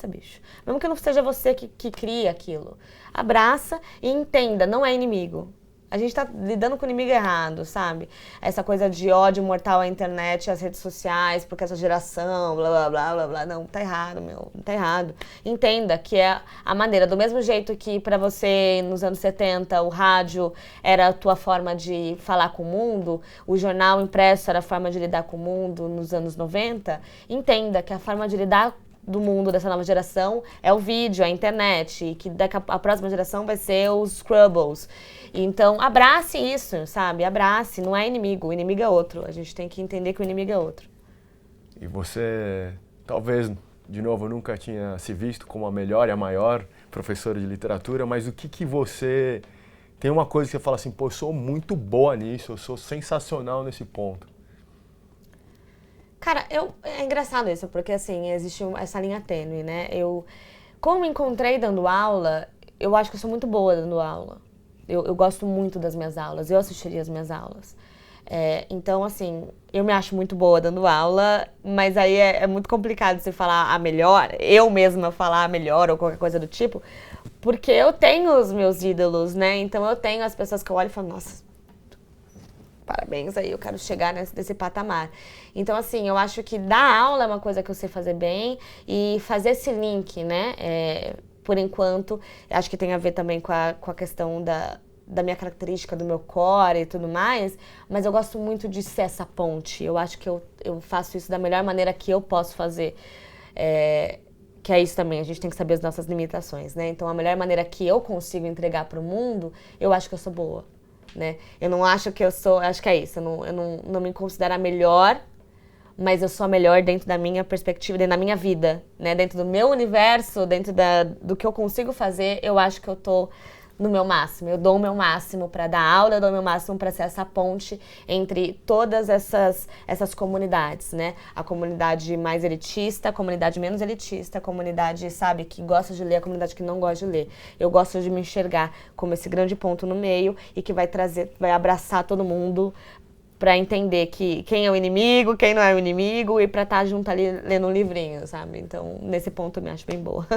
bicho. Mesmo que não seja você que cria aquilo. Abraça e entenda, não é inimigo. A gente tá lidando com o inimigo errado, sabe? Essa coisa de ódio mortal à internet, às redes sociais, porque essa geração, blá, blá, blá, blá, blá. Não, tá errado, tá errado. Entenda que é a maneira, do mesmo jeito que pra você, nos anos 70, o rádio era a tua forma de falar com o mundo, o jornal impresso era a forma de lidar com o mundo nos anos 90, entenda que a forma de lidar do mundo dessa nova geração é o vídeo, a internet, e que a próxima geração vai ser os Scrubbles. Então, abrace isso, sabe? Abrace, não é inimigo, o inimigo é outro. A gente tem que entender que o inimigo é outro. E você, talvez, de novo, nunca tinha se visto como a melhor e a maior professora de literatura, mas o que você... Tem uma coisa que você fala assim, pô, eu sou muito boa nisso, eu sou sensacional nesse ponto. Cara, é engraçado isso, porque assim, existe essa linha tênue, né? Como me encontrei dando aula, eu acho que eu sou muito boa dando aula. Eu gosto muito das minhas aulas, eu assistiria as minhas aulas. Então, assim, eu me acho muito boa dando aula, mas aí é muito complicado você falar a melhor, eu mesma falar a melhor ou qualquer coisa do tipo, porque eu tenho os meus ídolos, né? Então eu tenho as pessoas que eu olho e falo, nossa, parabéns aí, eu quero chegar nesse patamar. Então, assim, eu acho que dar aula é uma coisa que eu sei fazer bem e fazer esse link, né? Por enquanto, acho que tem a ver também com a questão da minha característica, do meu core e tudo mais, mas eu gosto muito de ser essa ponte. Eu acho que eu faço isso da melhor maneira que eu posso fazer. Que é isso também, a gente tem que saber as nossas limitações, né? Então, a melhor maneira que eu consigo entregar para o mundo, eu acho que eu sou boa, né? Eu não acho que eu sou... Acho que é isso, eu não me considero a melhor, mas eu sou a melhor dentro da minha perspectiva, dentro da minha vida, né? Dentro do meu universo, dentro do que eu consigo fazer, eu acho que eu tô no meu máximo. Eu dou o meu máximo para dar aula, eu dou o meu máximo para ser essa ponte entre todas essas comunidades, né? A comunidade mais elitista, a comunidade menos elitista, a comunidade, sabe, que gosta de ler, a comunidade que não gosta de ler. Eu gosto de me enxergar como esse grande ponto no meio e que vai abraçar todo mundo pra entender quem é o inimigo, quem não é o inimigo e pra estar junto ali lendo um livrinho, sabe? Então, nesse ponto eu me acho bem boa.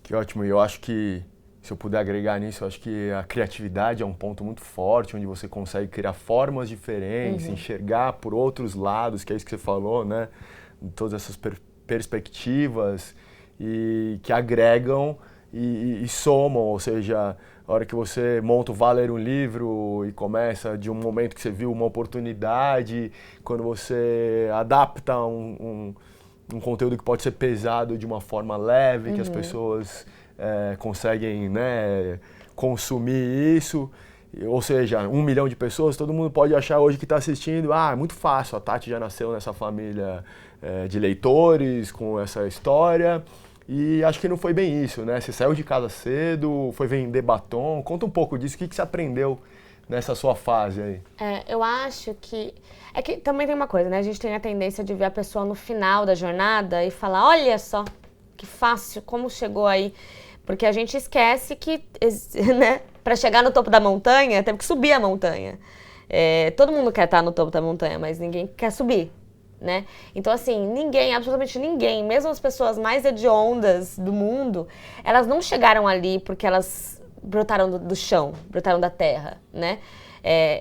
Que ótimo, e eu acho que, se eu puder agregar nisso, eu acho que a criatividade é um ponto muito forte, onde você consegue criar formas diferentes, enxergar por outros lados, que é isso que você falou, né? Todas essas perspectivas e que agregam e somam, ou seja, a hora que você monta o Vá Ler um Livro e começa de um momento que você viu uma oportunidade, quando você adapta um conteúdo que pode ser pesado de uma forma leve, que as pessoas conseguem, né, consumir isso. Ou seja, 1 milhão de pessoas, todo mundo pode achar hoje que está assistindo, é muito fácil, a Tati já nasceu nessa família de leitores, com essa história. E acho que não foi bem isso, né? Você saiu de casa cedo, foi vender batom. Conta um pouco disso, o que você aprendeu nessa sua fase aí? Eu acho que... É que também tem uma coisa, né? A gente tem a tendência de ver a pessoa no final da jornada e falar, olha só, que fácil, como chegou aí. Porque a gente esquece que, né? Para chegar no topo da montanha, teve que subir a montanha. Todo mundo quer estar no topo da montanha, mas ninguém quer subir. Né? Então, assim, ninguém, absolutamente ninguém, mesmo as pessoas mais hediondas do mundo, elas não chegaram ali porque elas brotaram do chão, brotaram da terra, né?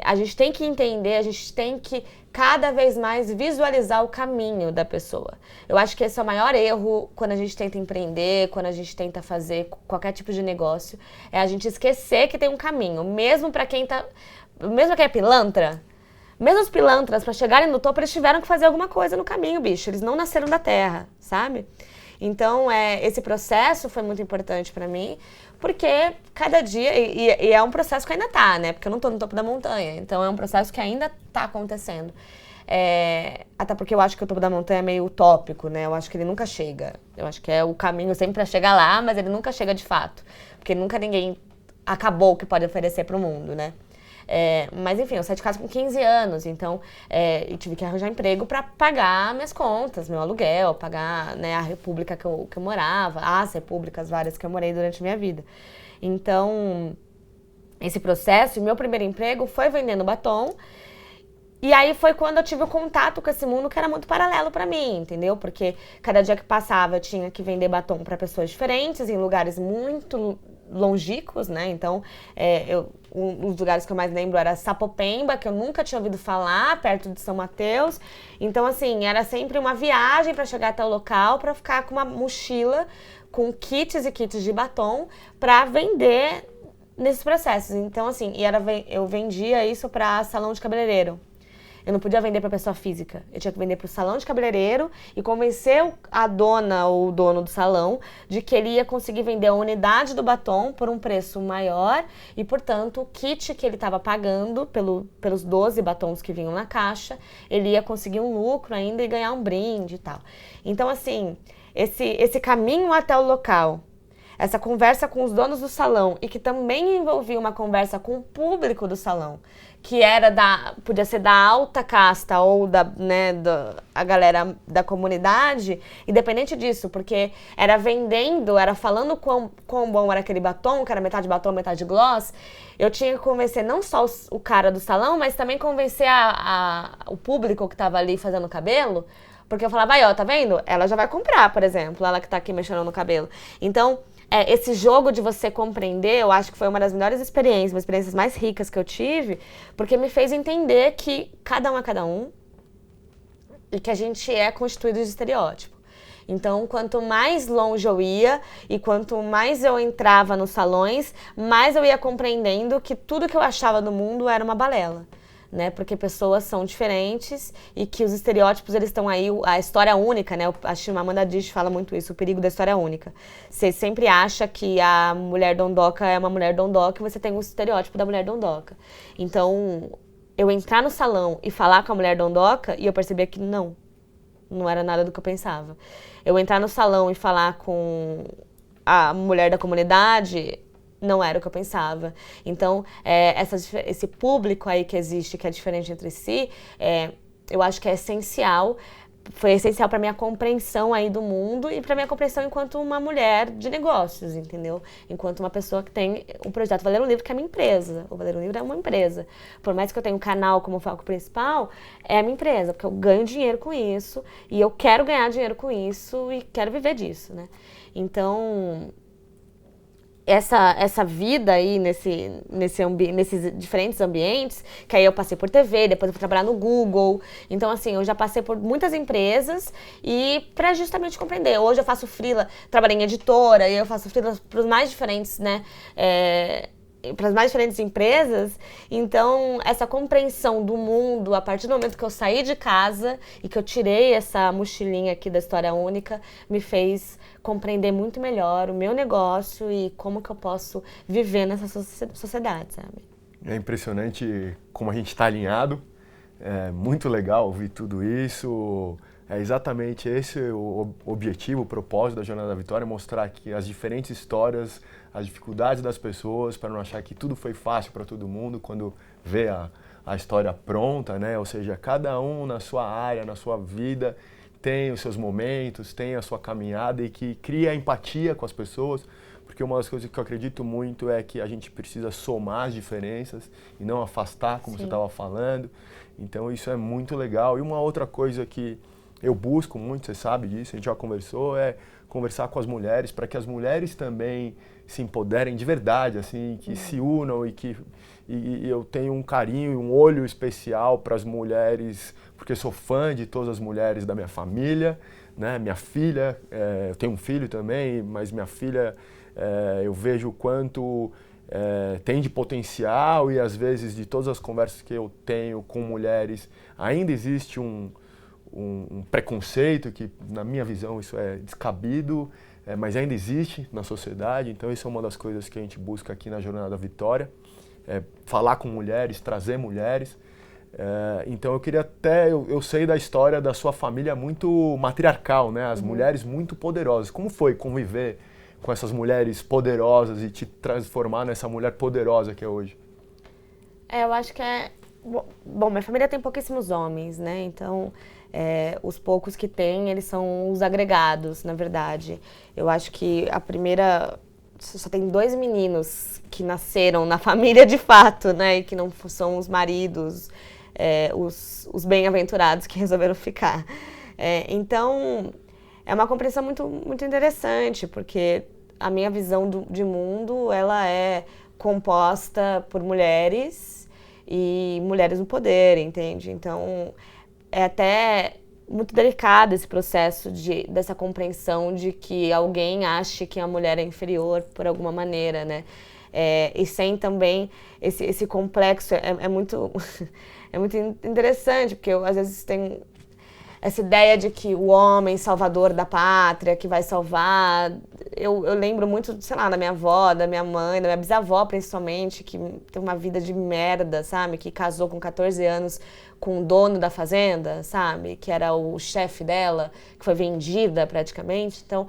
A gente tem que entender, a gente tem que cada vez mais visualizar o caminho da pessoa. Eu acho que esse é o maior erro quando a gente tenta empreender, quando a gente tenta fazer qualquer tipo de negócio, é a gente esquecer que tem um caminho, mesmo para quem é pilantra. Mesmo os pilantras, para chegarem no topo, eles tiveram que fazer alguma coisa no caminho, bicho. Eles não nasceram da terra, sabe? Então, esse processo foi muito importante para mim, porque cada dia... E é um processo que ainda tá, né? Porque eu não tô no topo da montanha. Então, é um processo que ainda tá acontecendo. Até porque eu acho que o topo da montanha é meio utópico, né? Eu acho que ele nunca chega. Eu acho que é o caminho sempre para chegar lá, mas ele nunca chega de fato. Porque nunca ninguém acabou o que pode oferecer para o mundo, né? Mas enfim, eu saí de casa com 15 anos, então eu tive que arranjar emprego para pagar minhas contas, meu aluguel, pagar, né, a república que eu morava, as repúblicas várias que eu morei durante a minha vida. Então, esse processo, meu primeiro emprego foi vendendo batom. E aí foi quando eu tive o contato com esse mundo que era muito paralelo pra mim, entendeu? Porque cada dia que passava eu tinha que vender batom pra pessoas diferentes, em lugares muito longínquos, né? Então, um dos lugares que eu mais lembro era Sapopemba, que eu nunca tinha ouvido falar, perto de São Mateus. Então, assim, era sempre uma viagem pra chegar até o local, pra ficar com uma mochila com kits e kits de batom pra vender nesses processos. Então, assim, eu vendia isso pra salão de cabeleireiro. Eu não podia vender para pessoa física. Eu tinha que vender para o salão de cabeleireiro e convencer a dona ou o dono do salão de que ele ia conseguir vender a unidade do batom por um preço maior e, portanto, o kit que ele estava pagando pelos 12 batons que vinham na caixa, ele ia conseguir um lucro ainda e ganhar um brinde e tal. Então, assim, esse caminho até o local essa conversa com os donos do salão e que também envolvia uma conversa com o público do salão, que era podia ser da alta casta ou a galera da comunidade, independente disso, porque era vendendo, era falando quão bom era aquele batom, que era metade batom, metade gloss. Eu tinha que convencer não só o cara do salão, mas também convencer o público que estava ali fazendo o cabelo, porque eu falava, aí ó, tá vendo? Ela já vai comprar, por exemplo, ela que tá aqui mexendo no cabelo. Então, esse jogo de você compreender, eu acho que foi uma das melhores experiências, uma das experiências mais ricas que eu tive, porque me fez entender que cada um é cada um e que a gente é constituído de estereótipo. Então, quanto mais longe eu ia e quanto mais eu entrava nos salões, mais eu ia compreendendo que tudo que eu achava no mundo era uma balela. Né? Porque pessoas são diferentes e que os estereótipos, eles estão aí, a história única, né? Acho que a Amanda Dish fala muito isso, o perigo da história única. Você sempre acha que a mulher dondoca é uma mulher dondoca e você tem o estereótipo da mulher dondoca. Então, eu entrar no salão e falar com a mulher dondoca e eu perceber que não era nada do que eu pensava. Eu entrar no salão e falar com a mulher da comunidade, não era o que eu pensava. Então, esse público aí que existe, que é diferente entre si, eu acho que é essencial, foi essencial para minha compreensão aí do mundo e para minha compreensão enquanto uma mulher de negócios, entendeu? Enquanto uma pessoa que tem um projeto Valer um Livro, que é a minha empresa. O Valer um Livro é uma empresa. Por mais que eu tenha um canal como foco principal, é a minha empresa, porque eu ganho dinheiro com isso e eu quero ganhar dinheiro com isso e quero viver disso, né? Então, essa vida aí nesses diferentes ambientes, que aí eu passei por TV, depois eu fui trabalhar no Google. Então, assim, eu já passei por muitas empresas e para justamente compreender. Hoje eu faço freela, trabalhei em editora e eu faço freela para os mais diferentes, né? Para as mais diferentes empresas. Então, essa compreensão do mundo, a partir do momento que eu saí de casa e que eu tirei essa mochilinha aqui da história única, me fez compreender muito melhor o meu negócio e como que eu posso viver nessa sociedade, sabe? É impressionante como a gente está alinhado. É muito legal ouvir tudo isso. É exatamente esse o objetivo, o propósito da Jornada da Vitória, mostrar que as diferentes histórias, as dificuldades das pessoas, para não achar que tudo foi fácil para todo mundo quando vê a história pronta, né? Ou seja, cada um na sua área, na sua vida, tem os seus momentos, tem a sua caminhada e que cria empatia com as pessoas, porque uma das coisas que eu acredito muito é que a gente precisa somar as diferenças e não afastar, como você estava falando. Então isso é muito legal. E uma outra coisa que eu busco muito, você sabe disso, a gente já conversou, é conversar com as mulheres para que as mulheres também se empoderem de verdade, assim, que se unam e eu tenho um carinho e um olho especial para as mulheres, porque sou fã de todas as mulheres da minha família, né? Minha filha, eu tenho um filho também, mas minha filha, eu vejo o quanto tem de potencial e às vezes de todas as conversas que eu tenho com mulheres ainda existe um preconceito que, na minha visão, isso é descabido, mas ainda existe na sociedade. Então isso é uma das coisas que a gente busca aqui na Jornada da Vitória, falar com mulheres, trazer mulheres. Então eu queria eu sei da história da sua família muito matriarcal, né? As mulheres muito poderosas. Como foi conviver com essas mulheres poderosas e te transformar nessa mulher poderosa que é hoje? Eu acho que bom, minha família tem pouquíssimos homens, né? Então, os poucos que tem, eles são os agregados, na verdade. Eu acho que só tem 2 meninos que nasceram na família de fato, né? E que não são os maridos, os bem-aventurados que resolveram ficar. Então, é uma compreensão muito, muito interessante, porque a minha visão de mundo, ela é composta por mulheres e mulheres no poder, entende? Então, é até muito delicado esse processo dessa compreensão de que alguém ache que a mulher é inferior por alguma maneira, né? E sem também esse complexo, é muito, é muito interessante, porque eu, às vezes, tenho essa ideia de que o homem salvador da pátria, que vai salvar, eu lembro muito, sei lá, da minha avó, da minha mãe, da minha bisavó, principalmente, que tem uma vida de merda, sabe? Que casou com 14 anos com o dono da fazenda, sabe? Que era o chefe dela, que foi vendida praticamente. Então,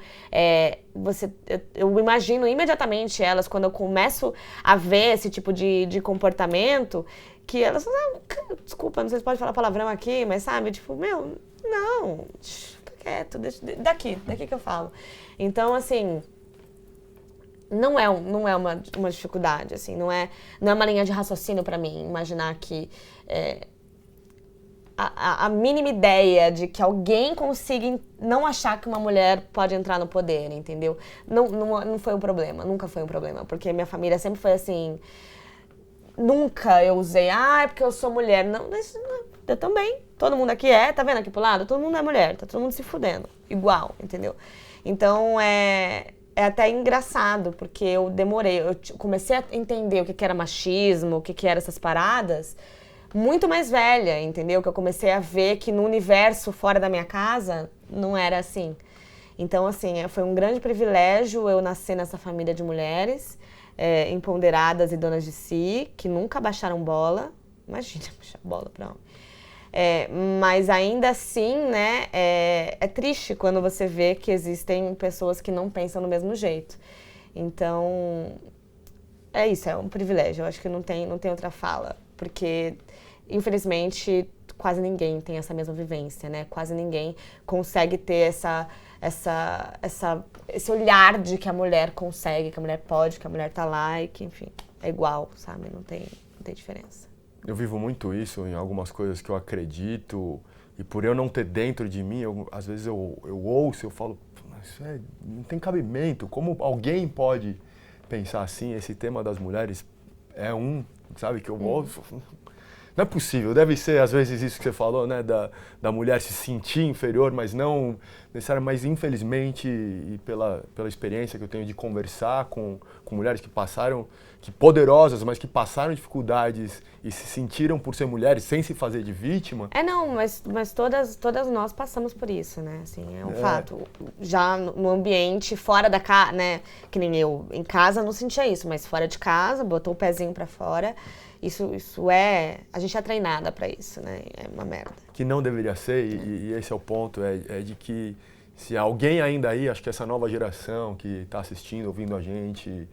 eu imagino imediatamente elas, quando eu começo a ver esse tipo de comportamento, que elas falam, desculpa, não sei se pode falar palavrão aqui, mas sabe? Tipo, meu, não, fica quieto, daqui que eu falo. Então, assim, não é uma dificuldade, assim, não é uma linha de raciocínio pra mim imaginar que a mínima ideia de que alguém consiga não achar que uma mulher pode entrar no poder, entendeu? Não foi um problema, nunca foi um problema, porque minha família sempre foi assim, nunca eu usei, é porque eu sou mulher, não, eu também, todo mundo aqui tá vendo aqui pro lado? Todo mundo é mulher, tá todo mundo se fudendo, igual, entendeu? Então, é até engraçado, porque eu demorei, eu comecei a entender o que era machismo, o que eram essas paradas, muito mais velha, entendeu? Que eu comecei a ver que no universo fora da minha casa não era assim. Então, assim, foi um grande privilégio eu nascer nessa família de mulheres, empoderadas e donas de si, que nunca baixaram bola. Imagina baixar bola pra homem. Mas ainda assim, né, é triste quando você vê que existem pessoas que não pensam do mesmo jeito. Então, é isso, é um privilégio. Eu acho que não tem outra fala. Porque, infelizmente, quase ninguém tem essa mesma vivência, né? Quase ninguém consegue ter esse olhar de que a mulher consegue, que a mulher pode, que a mulher tá lá e que, enfim, é igual, sabe? Não tem diferença. Eu vivo muito isso em algumas coisas que eu acredito, e por eu não ter dentro de mim, às vezes eu ouço, eu falo, isso não tem cabimento, como alguém pode pensar assim? Esse tema das mulheres sabe, que eu ouço, não é possível, deve ser às vezes isso que você falou, né, da mulher se sentir inferior, mas não necessariamente, mas infelizmente, e pela experiência que eu tenho de conversar com mulheres que poderosas, mas que passaram dificuldades e se sentiram por ser mulheres sem se fazer de vítima. Mas todas nós passamos por isso, né, assim, é um fato. Já no ambiente, fora da casa, né, que nem eu, em casa não sentia isso, mas fora de casa, botou o pezinho pra fora. Isso a gente é treinada pra isso, né? É uma merda. Que não deveria ser, e esse é o ponto, é de que se alguém ainda aí, acho que essa nova geração que está assistindo, ouvindo a gente,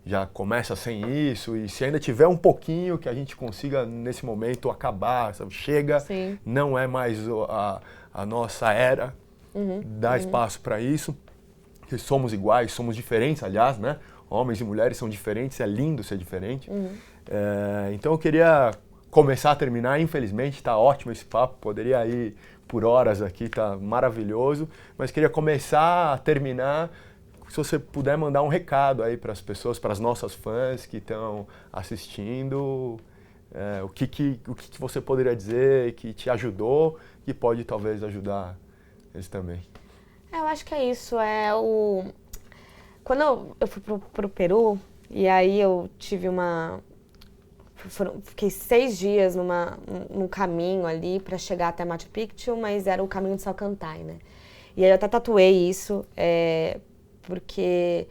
já começa sem isso, e se ainda tiver um pouquinho que a gente consiga, nesse momento, acabar, sabe? Chega, sim, não é mais a nossa era, dá espaço para isso, que somos iguais, somos diferentes, aliás, né? Homens e mulheres são diferentes, é lindo ser diferente. Então eu queria começar a terminar, infelizmente está ótimo esse papo, poderia ir por horas aqui, tá maravilhoso, mas queria começar a terminar, se você puder mandar um recado aí para as pessoas, para as nossas fãs que estão assistindo, o que você poderia dizer que te ajudou, que pode talvez ajudar eles também. Eu acho que é isso, quando eu fui pro Peru, e aí eu tive fiquei 6 dias num caminho ali para chegar até Machu Picchu, mas era o caminho de Salcantay, né? E aí eu até tatuei isso, porque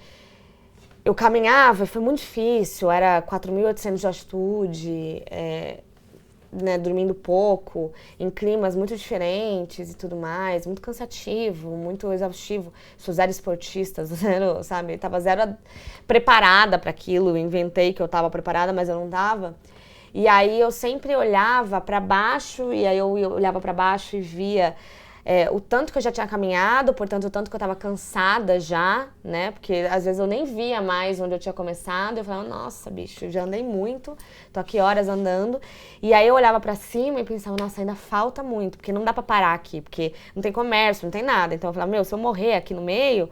eu caminhava, foi muito difícil, era 4.800 de altitude, né, dormindo pouco, em climas muito diferentes e tudo mais, muito cansativo, muito exaustivo. Sou zero esportista, zero, sabe? Tava zero preparada para aquilo, inventei que eu tava preparada, mas eu não tava. E aí eu sempre olhava para baixo, e aí eu olhava para baixo e via o tanto que eu já tinha caminhado, portanto, o tanto que eu tava cansada já, né? Porque às vezes eu nem via mais onde eu tinha começado. Eu falava, nossa, bicho, eu já andei muito, tô aqui horas andando. E aí eu olhava pra cima e pensava, nossa, ainda falta muito, porque não dá pra parar aqui, porque não tem comércio, não tem nada. Então eu falava, se eu morrer aqui no meio,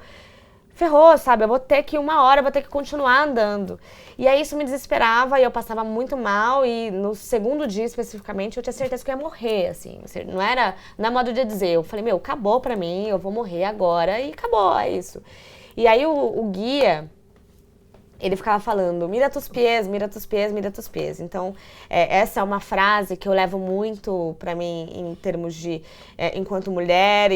ferrou, sabe? Eu vou ter que vou ter que continuar andando. E aí isso me desesperava e eu passava muito mal, e no segundo dia especificamente eu tinha certeza que eu ia morrer, assim. Não era modo de dizer, eu falei, acabou pra mim, eu vou morrer agora e acabou, é isso. E aí o guia, ele ficava falando, mira tus pies, mira tus pies, mira tus pies. Então, essa é uma frase que eu levo muito para mim em termos de, enquanto mulher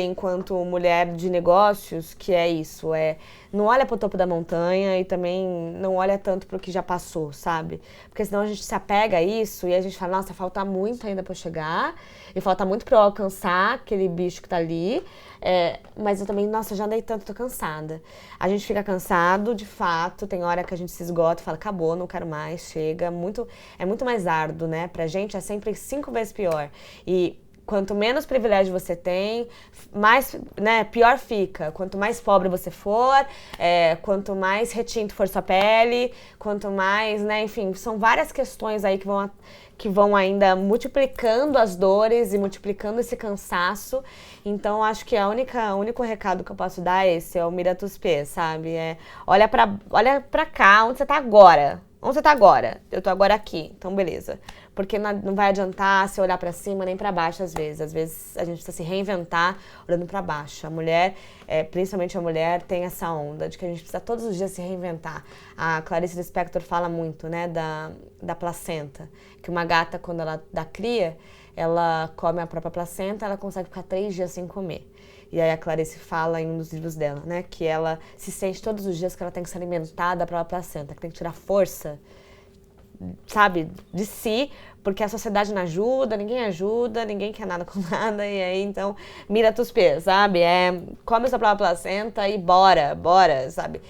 de negócios, que é isso, não olha pro topo da montanha e também não olha tanto pro que já passou, sabe? Porque senão a gente se apega a isso e a gente fala, nossa, falta muito ainda pra eu chegar e falta muito pra eu alcançar aquele bicho que tá ali, mas eu também, nossa, já andei tanto, tô cansada. A gente fica cansado, de fato, tem hora que a gente se esgota e fala, acabou, não quero mais, chega. É muito mais árduo, né? Pra gente é sempre 5 vezes pior. E quanto menos privilégio você tem, mais, né, pior fica. Quanto mais pobre você for, quanto mais retinto for sua pele, quanto mais, né, enfim, são várias questões aí que vão ainda multiplicando as dores e multiplicando esse cansaço. Então, acho que o único recado que eu posso dar é esse, o mira tus pés, sabe? Olha pra cá, onde você tá agora. Onde você tá agora? Eu tô agora aqui, então beleza. Porque não vai adiantar você olhar pra cima nem pra baixo às vezes. Às vezes a gente precisa se reinventar olhando pra baixo. A mulher, principalmente a mulher, tem essa onda de que a gente precisa todos os dias se reinventar. A Clarice Lispector fala muito, né, da placenta. Que uma gata, quando ela dá cria, ela come a própria placenta, ela consegue ficar 3 dias sem comer. E aí a Clarice fala em um dos livros dela, né, que ela se sente todos os dias que ela tem que se alimentar da própria placenta, que tem que tirar força, sabe, de si, porque a sociedade não ajuda, ninguém quer nada com nada, e aí então mira tus pés, sabe, come sua própria placenta e bora, sabe,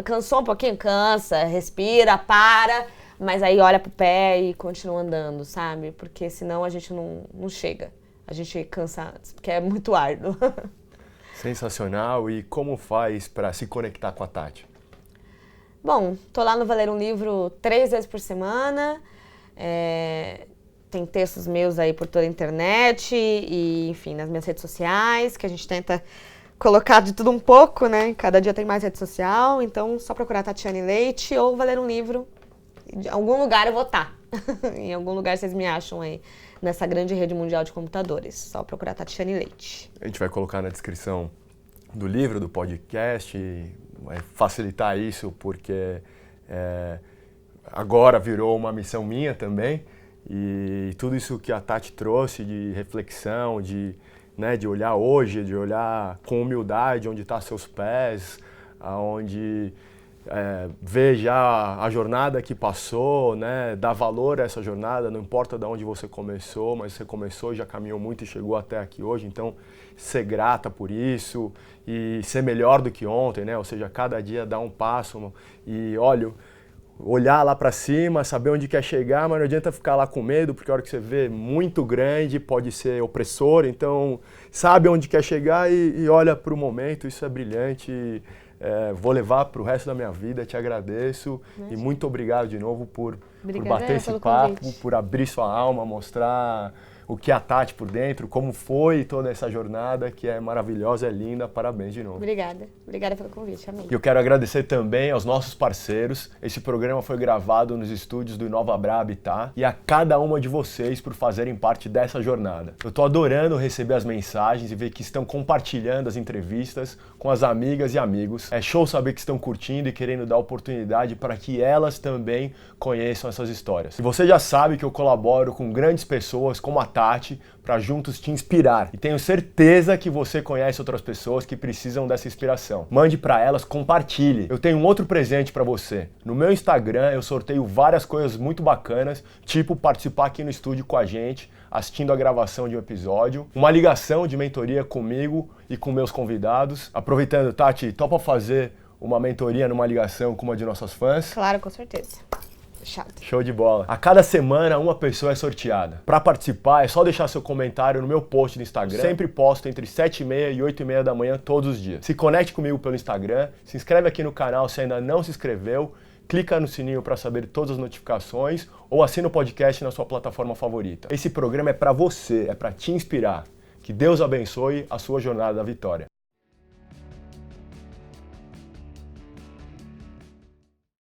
cansou um pouquinho? Cansa, respira, para, mas aí olha pro pé e continua andando, sabe, porque senão a gente não chega, a gente cansa, porque é muito árduo. Sensacional. E como faz para se conectar com a Tati? Bom, tô lá no Valer um Livro 3 vezes por semana, tem textos meus aí por toda a internet e, enfim, nas minhas redes sociais, que a gente tenta colocar de tudo um pouco, né? Cada dia tem mais rede social, então só procurar Tatiane Leite ou Valer um Livro. Em algum lugar eu vou estar. Em algum lugar vocês me acham aí, nessa grande rede mundial de computadores. Só procurar Tatiane Leite. A gente vai colocar na descrição do livro, do podcast, vai facilitar isso, porque agora virou uma missão minha também, e tudo isso que a Tati trouxe de reflexão, de olhar hoje, de olhar com humildade onde estão seus pés, aonde ver já a jornada que passou, né, dar valor a essa jornada, não importa de onde você começou, mas você começou, já caminhou muito e chegou até aqui hoje, então ser grata por isso e ser melhor do que ontem, né, ou seja, cada dia dar um passo e olhar lá para cima, saber onde quer chegar, mas não adianta ficar lá com medo, porque a hora que você vê muito grande pode ser opressor, então sabe onde quer chegar e olha para o momento, isso é brilhante. Vou levar para o resto da minha vida, te agradeço. Imagina. E muito obrigado de novo por bater esse papo, convite. Por abrir sua alma, mostrar o que é a Tati por dentro, como foi toda essa jornada, que é maravilhosa, é linda, parabéns de novo. Obrigada pelo convite, amei. E eu quero agradecer também aos nossos parceiros, esse programa foi gravado nos estúdios do Inova Bra Habitat, e a cada uma de vocês por fazerem parte dessa jornada. Eu tô adorando receber as mensagens e ver que estão compartilhando as entrevistas com as amigas e amigos. É show saber que estão curtindo e querendo dar oportunidade para que elas também conheçam essas histórias. E você já sabe que eu colaboro com grandes pessoas como a Tati para juntos te inspirar. E tenho certeza que você conhece outras pessoas que precisam dessa inspiração. Mande para elas, compartilhe. Eu tenho um outro presente para você. No meu Instagram eu sorteio várias coisas muito bacanas, tipo participar aqui no estúdio com a gente, assistindo a gravação de um episódio, uma ligação de mentoria comigo e com meus convidados. Aproveitando, Tati, topa fazer uma mentoria numa ligação com uma de nossas fãs? Claro, com certeza. Chato. Show de bola. A cada semana uma pessoa é sorteada. Para participar é só deixar seu comentário no meu post no Instagram. Sempre posto entre 7h30 e 8h30 da manhã todos os dias. Se conecte comigo pelo Instagram, se inscreve aqui no canal se ainda não se inscreveu, clica no sininho para saber todas as notificações ou assina o podcast na sua plataforma favorita. Esse programa é para você, é para te inspirar. Que Deus abençoe a sua jornada da vitória.